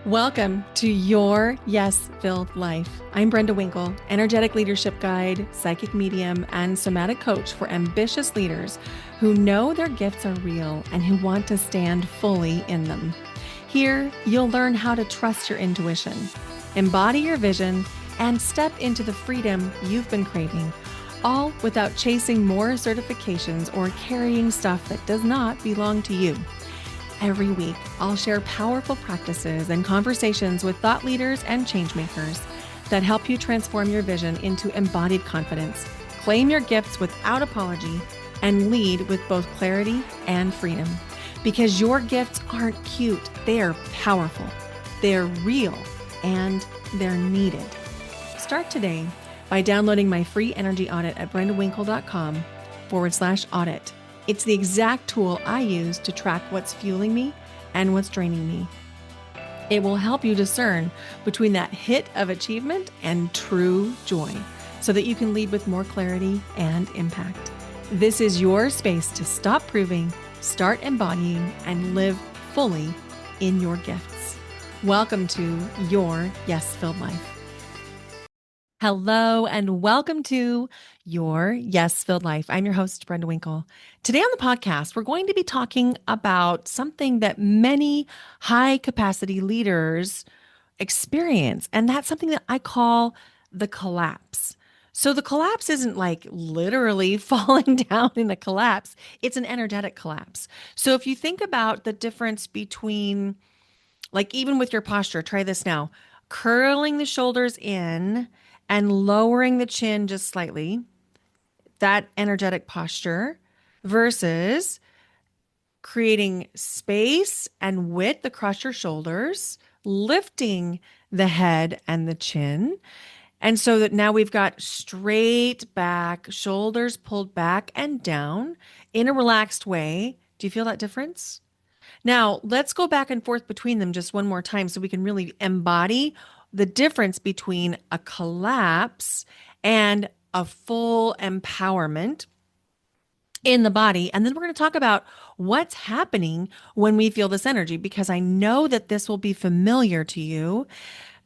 Welcome to Your Yes-Filled Life. I'm Brenda Winkle, energetic leadership guide, psychic medium, and somatic coach for ambitious leaders who know their gifts are real and who want to stand fully in them. Here, you'll learn how to trust your intuition, embody your vision, and step into the freedom you've been craving, all without chasing more certifications or carrying stuff that does not belong to you. Every week, I'll share powerful practices and conversations with thought leaders and changemakers that help you transform your vision into embodied confidence, claim your gifts without apology, and lead with both clarity and freedom. Because your gifts aren't cute, they're powerful, they're real, and they're needed. Start today by downloading my free energy audit at brendawinkle.com/audit. It's the exact tool I use to track what's fueling me and what's draining me. It will help you discern between that hit of achievement and true joy so that you can lead with more clarity and impact. This is your space to stop proving, start embodying, and live fully in your gifts. Welcome to Your Yes-Filled Life. Hello, and welcome to Your Yes-Filled Life. I'm your host, Brenda Winkle. Today on the podcast, we're going to be talking about something that many high-capacity leaders experience, and that's something that I call the collapse. So the collapse isn't like literally falling down in a collapse. It's an energetic collapse. So if you think about the difference between, like even with your posture, try this now, curling the shoulders in and lowering the chin just slightly, that energetic posture, versus creating space and width across your shoulders, lifting the head and the chin. And so that now we've got straight back, shoulders pulled back and down in a relaxed way. Do you feel that difference? Now, let's go back and forth between them just one more time so we can really embody the difference between a collapse and a full empowerment in the body. And then we're going to talk about what's happening when we feel this energy, because I know that this will be familiar to you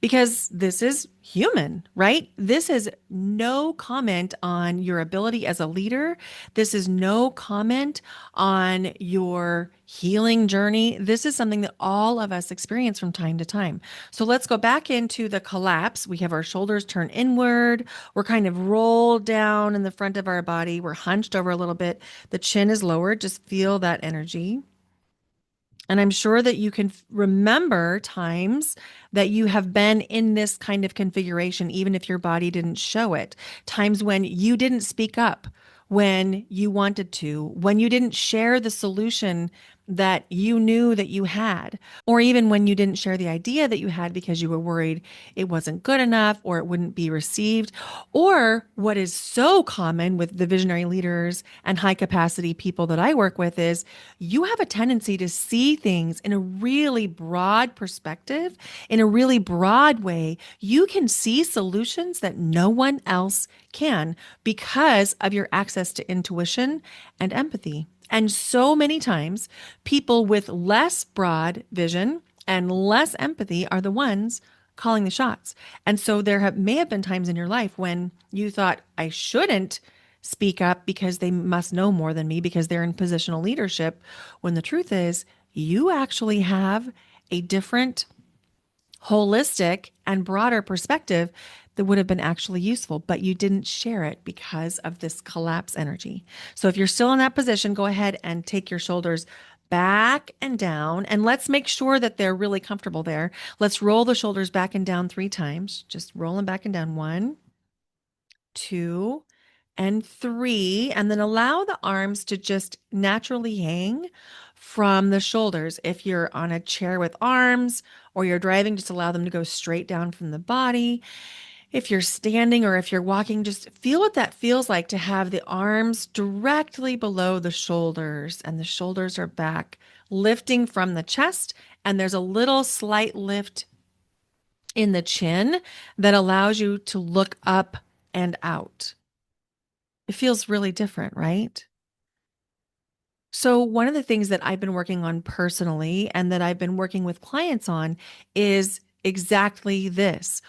because this is human, right? This is no comment on your ability as a leader. This is no comment on your healing journey. This is something that all of us experience from time to time. So let's go back into the collapse. We have our shoulders turned inward. We're kind of rolled down in the front of our body. We're hunched over a little bit. The chin is lowered. Just feel that energy. And I'm sure that you can remember times that you have been in this kind of configuration, even if your body didn't show it. Times when you didn't speak up when you wanted to, when you didn't share the solution that you knew that you had, or even when you didn't share the idea that you had because you were worried it wasn't good enough or it wouldn't be received. Or what is so common with the visionary leaders and high capacity people that I work with is you have a tendency to see things in a really broad perspective, in a really broad way. You can see solutions that no one else can because of your access to intuition and empathy. And so many times, people with less broad vision and less empathy are the ones calling the shots. And so may have been times in your life when you thought, I shouldn't speak up because they must know more than me because they're in positional leadership, when the truth is you actually have a different, holistic, and broader perspective that would have been actually useful, but you didn't share it because of this collapse energy. So if you're still in that position, go ahead and take your shoulders back and down, and let's make sure that they're really comfortable there. Let's roll the shoulders back and down 3 times. Just roll them back and down. 1, 2, and 3, and then allow the arms to just naturally hang from the shoulders. If you're on a chair with arms or you're driving, just allow them to go straight down from the body. If you're standing or if you're walking, just feel what that feels like to have the arms directly below the shoulders, and the shoulders are back, lifting from the chest, and there's a little slight lift in the chin that allows you to look up and out. It feels really different, right? So, one of the things that I've been working on personally and that I've been working with clients on is exactly this,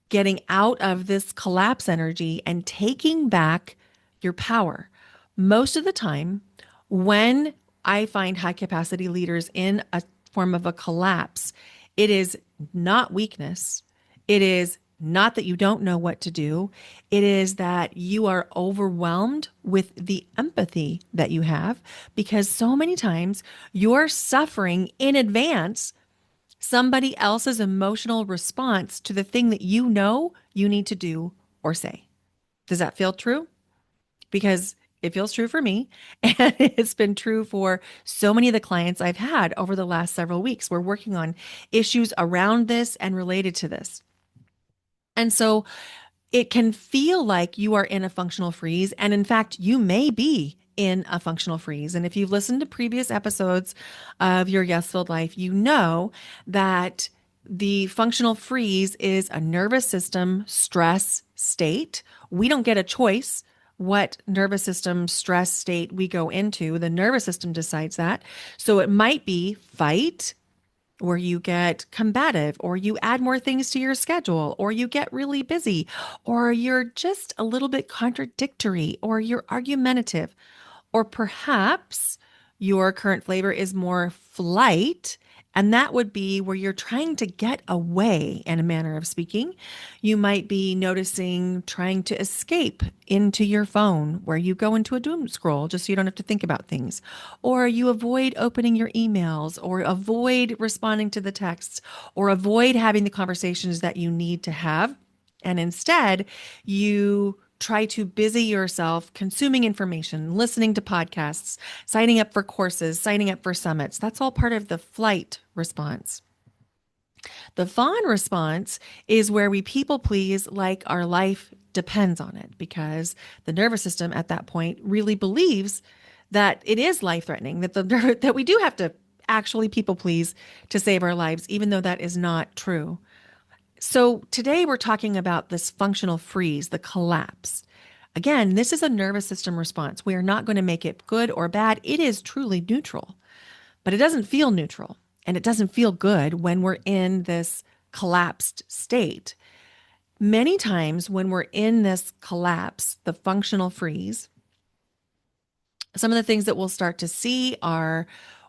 getting out of this collapse energy and taking back your power. Most of the time, when I find high capacity leaders in a form of a collapse, it is not weakness. It is not that you don't know what to do. It is that you are overwhelmed with the empathy that you have because so many times you're suffering in advance somebody else's emotional response to the thing that you know you need to do or say. Does that feel true? Because it feels true for me. And it's been true for so many of the clients I've had over the last several weeks. We're working on issues around this and related to this. And so it can feel like you are in a functional freeze. And in fact, you may be in a functional freeze. And if you've listened to previous episodes of Your Yes Filled Life, you know that the functional freeze is a nervous system stress state. We don't get a choice what nervous system stress state we go into. The nervous system decides that. So it might be fight, or you get combative, or you add more things to your schedule, or you get really busy, or you're just a little bit contradictory, or you're argumentative, or perhaps your current flavor is more flight. And that would be where you're trying to get away, in a manner of speaking. You might be noticing trying to escape into your phone, where you go into a doom scroll just so you don't have to think about things. Or you avoid opening your emails, or avoid responding to the texts, or avoid having the conversations that you need to have. And instead, you try to busy yourself consuming information, listening to podcasts, signing up for courses, signing up for summits. That's all part of the flight response. The fawn response is where we people please like our life depends on it, because the nervous system at that point really believes that it is life threatening, that that we do have to actually people please to save our lives, even though that is not true. So today we're talking about this functional freeze, the collapse. Again, this is a nervous system response. We are not going to make it good or bad. It is truly neutral, but it doesn't feel neutral and it doesn't feel good when we're in this collapsed state. Many times when we're in this collapse, the functional freeze, some of the things that we'll start to see are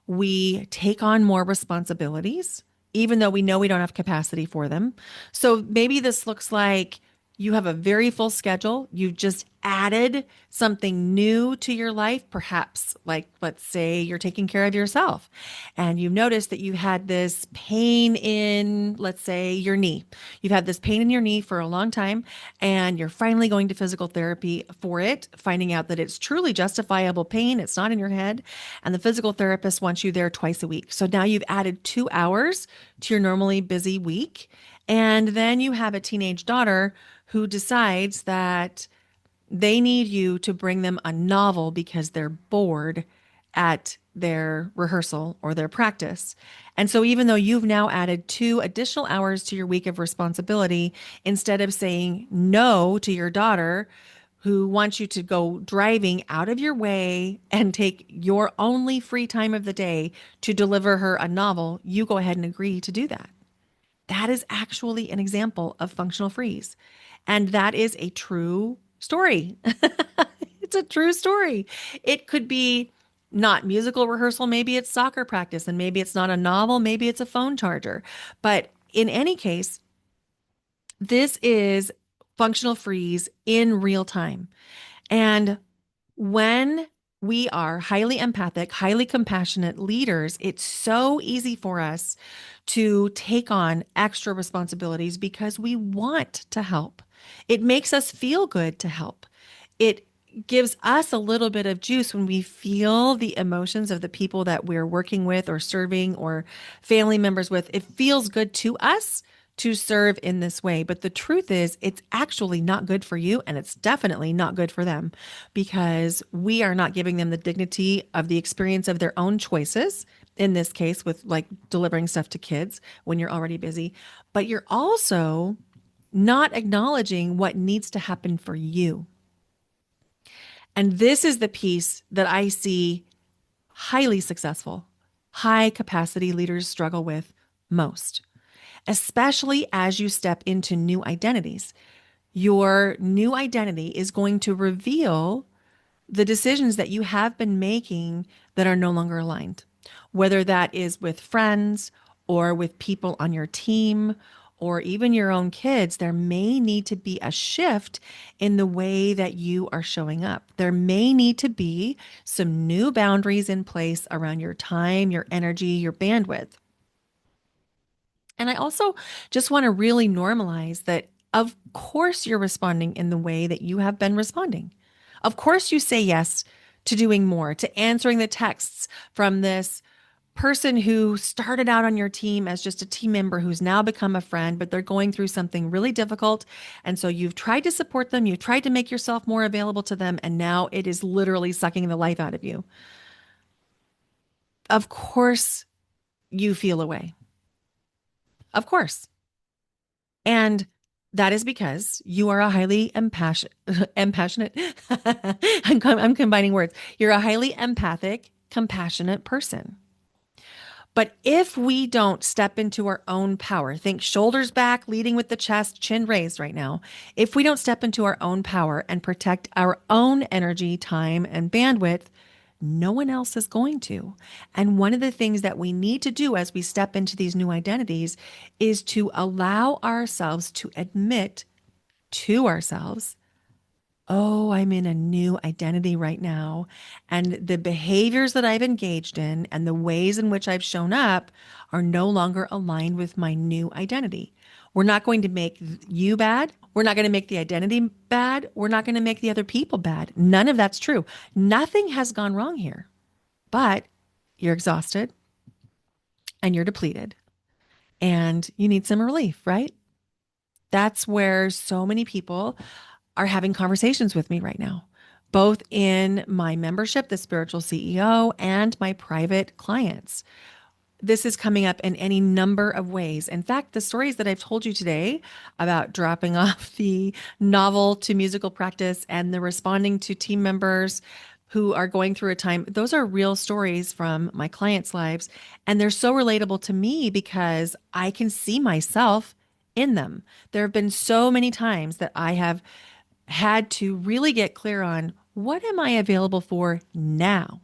we take on more responsibilities, even though we know we don't have capacity for them. So maybe this looks like you have a very full schedule. You just added something new to your life, perhaps like, let's say you're taking care of yourself and you've noticed that you had this pain in, let's say, your knee. You've had this pain in your knee for a long time and you're finally going to physical therapy for it, finding out that it's truly justifiable pain. It's not in your head. And the physical therapist wants you there twice a week. So now you've added 2 hours to your normally busy week. And then you have a teenage daughter who decides that they need you to bring them a novel because they're bored at their rehearsal or their practice. And so, even though you've now added 2 additional hours to your week of responsibility, instead of saying no to your daughter, who wants you to go driving out of your way and take your only free time of the day to deliver her a novel, you go ahead and agree to do that. That is actually an example of functional freeze. And that is a true story. It's a true story. It could be not musical rehearsal, maybe it's soccer practice, and maybe it's not a novel, maybe it's a phone charger. But in any case, this is functional freeze in real time. And when we are highly empathic, highly compassionate leaders, it's so easy for us to take on extra responsibilities because we want to help. It makes us feel good to help. It gives us a little bit of juice when we feel the emotions of the people that we're working with or serving or family members with. It feels good to us to serve in this way. But the truth is, it's actually not good for you, and it's definitely not good for them because we are not giving them the dignity of the experience of their own choices. In this case, with like delivering stuff to kids when you're already busy, but you're also not acknowledging what needs to happen for you. And this is the piece that I see highly successful, high capacity leaders struggle with most, especially as you step into new identities. Your new identity is going to reveal the decisions that you have been making that are no longer aligned, whether that is with friends or with people on your team or even your own kids. There may need to be a shift in the way that you are showing up. There may need to be some new boundaries in place around your time, your energy, your bandwidth. And I also just want to really normalize that, of course, you're responding in the way that you have been responding. Of course, you say yes to doing more, to answering the texts from this person who started out on your team as just a team member who's now become a friend, but they're going through something really difficult. And so you've tried to support them, you've tried to make yourself more available to them, and now it is literally sucking the life out of you. Of course, you feel away. Of course. And that is because you are a highly empassionate. I'm combining words. You're a highly empathic, compassionate person. But if we don't step into our own power, think shoulders back, leading with the chest, chin raised right now. If we don't step into our own power and protect our own energy, time, and bandwidth, no one else is going to. And one of the things that we need to do as we step into these new identities is to allow ourselves to admit to ourselves, oh, I'm in a new identity right now. And the behaviors that I've engaged in and the ways in which I've shown up are no longer aligned with my new identity. We're not going to make you bad. We're not going to make the identity bad. We're not going to make the other people bad. None of that's true. Nothing has gone wrong here, but you're exhausted and you're depleted and you need some relief, right? That's where so many people are having conversations with me right now, both in my membership, the Spiritual CEO, and my private clients. This is coming up in any number of ways. In fact, the stories that I've told you today about dropping off the novel to musical practice and the responding to team members who are going through a time, those are real stories from my clients' lives. And they're so relatable to me because I can see myself in them. There have been so many times that I have had to really get clear on what am I available for now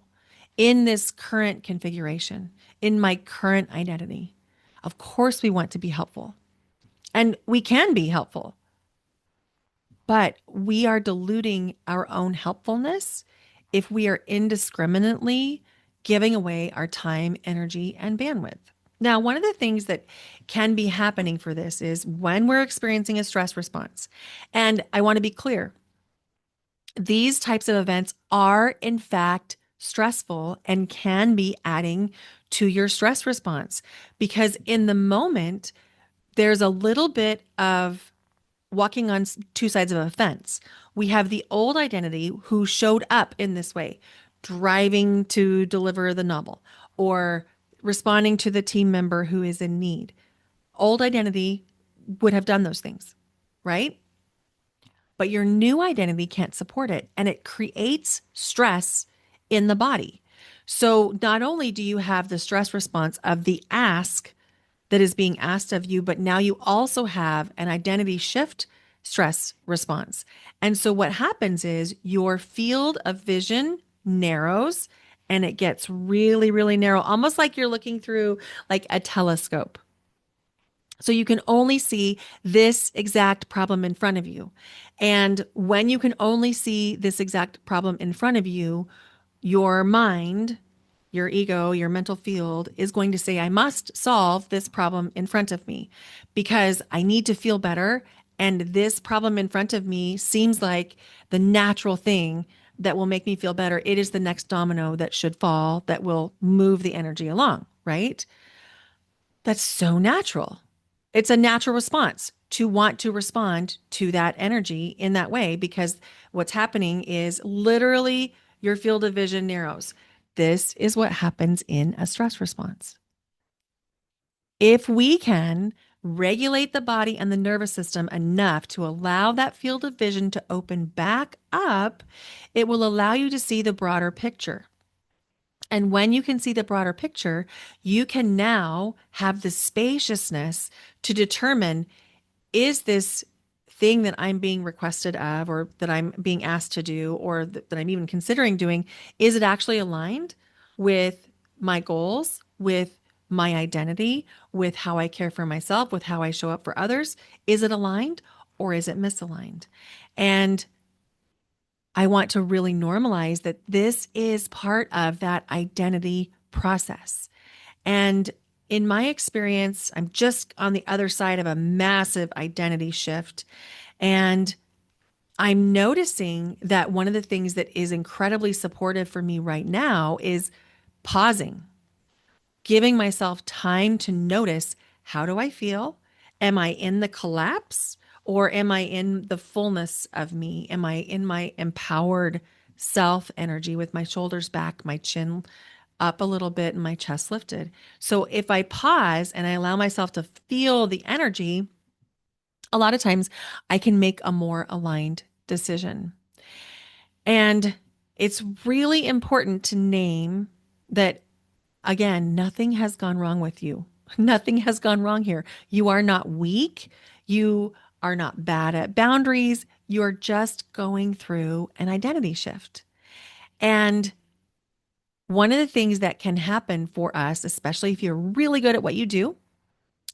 in this current configuration, in my current identity. Of course, we want to be helpful and we can be helpful, but we are diluting our own helpfulness if we are indiscriminately giving away our time, energy, and bandwidth. Now, one of the things that can be happening for this is when we're experiencing a stress response. And I want to be clear, these types of events are, in fact, stressful and can be adding to your stress response because in the moment, there's a little bit of walking on two sides of a fence. We have the old identity who showed up in this way, driving to deliver the novel or responding to the team member who is in need. Old identity would have done those things, right? But your new identity can't support it and it creates stress in the body. So not only do you have the stress response of the ask that is being asked of you, but now you also have an identity shift stress response. And so what happens is your field of vision narrows and it gets really, really narrow, almost like you're looking through like a telescope. So you can only see this exact problem in front of you. And when you can only see this exact problem in front of you, your mind, your ego, your mental field is going to say, I must solve this problem in front of me because I need to feel better. And this problem in front of me seems like the natural thing that will make me feel better. It is the next domino that should fall that will move the energy along, right? That's so natural. It's a natural response to want to respond to that energy in that way because what's happening is literally your field of vision narrows. This is what happens in a stress response. If we can regulate the body and the nervous system enough to allow that field of vision to open back up, it will allow you to see the broader picture. And when you can see the broader picture, you can now have the spaciousness to determine, is this thing that I'm being requested of, or that I'm being asked to do, or that I'm even considering doing, is it actually aligned with my goals, with my identity, with how I care for myself, with how I show up for others? Is it aligned or is it misaligned? And I want to really normalize that this is part of that identity process. And in my experience, I'm just on the other side of a massive identity shift. And I'm noticing that one of the things that is incredibly supportive for me right now is pausing, giving myself time to notice, how do I feel? Am I in the collapse or am I in the fullness of me? Am I in my empowered self energy with my shoulders back, my chin up a little bit, and my chest lifted? So if I pause and I allow myself to feel the energy, a lot of times I can make a more aligned decision. And it's really important to name that, again, nothing has gone wrong with you. Nothing has gone wrong here. You are not weak. You are not bad at boundaries. You're just going through an identity shift. And one of the things that can happen for us, especially if you're really good at what you do,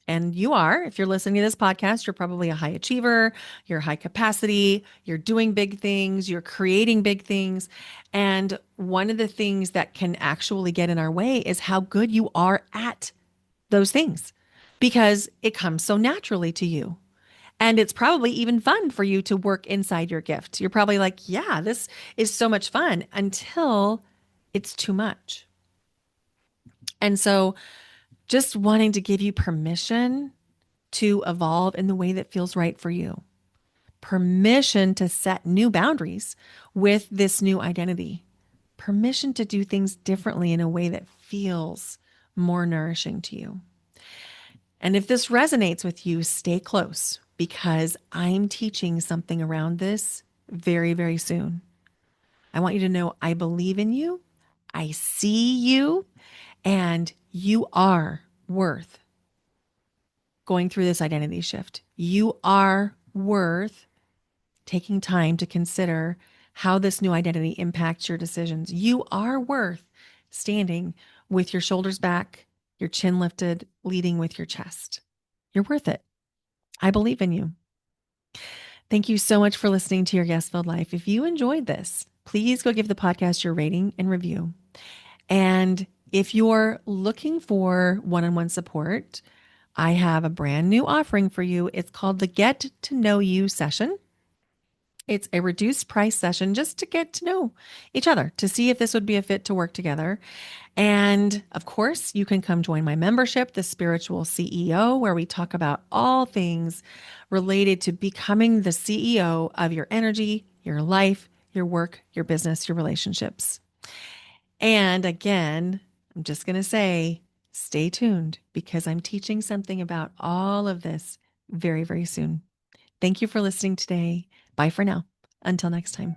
and you are, if you're listening to this podcast, you're probably a high achiever, you're high capacity, you're doing big things, you're creating big things. And one of the things that can actually get in our way is how good you are at those things, because it comes so naturally to you. And it's probably even fun for you to work inside your gift. You're probably like, yeah, this is so much fun, until it's too much. And so, just wanting to give you permission to evolve in the way that feels right for you, permission to set new boundaries with this new identity, permission to do things differently in a way that feels more nourishing to you. And if this resonates with you, stay close, because I'm teaching something around this very, very soon. I want you to know I believe in you, I see you, and you are worth going through this identity shift. You are worth taking time to consider how this new identity impacts your decisions. You are worth standing with your shoulders back, your chin lifted, leading with your chest. You're worth it. I believe in you. Thank you so much for listening to Your Yes Filled Life. If you enjoyed this, please go give the podcast your rating and review. And if you're looking for one-on-one support, I have a brand new offering for you. It's called the Get to Know You session. It's a reduced price session just to get to know each other, to see if this would be a fit to work together. And of course, you can come join my membership, The Spiritual CEO, where we talk about all things related to becoming the CEO of your energy, your life, your work, your business, your relationships. And again, I'm just going to say, stay tuned, because I'm teaching something about all of this very, very soon. Thank you for listening today. Bye for now. Until next time.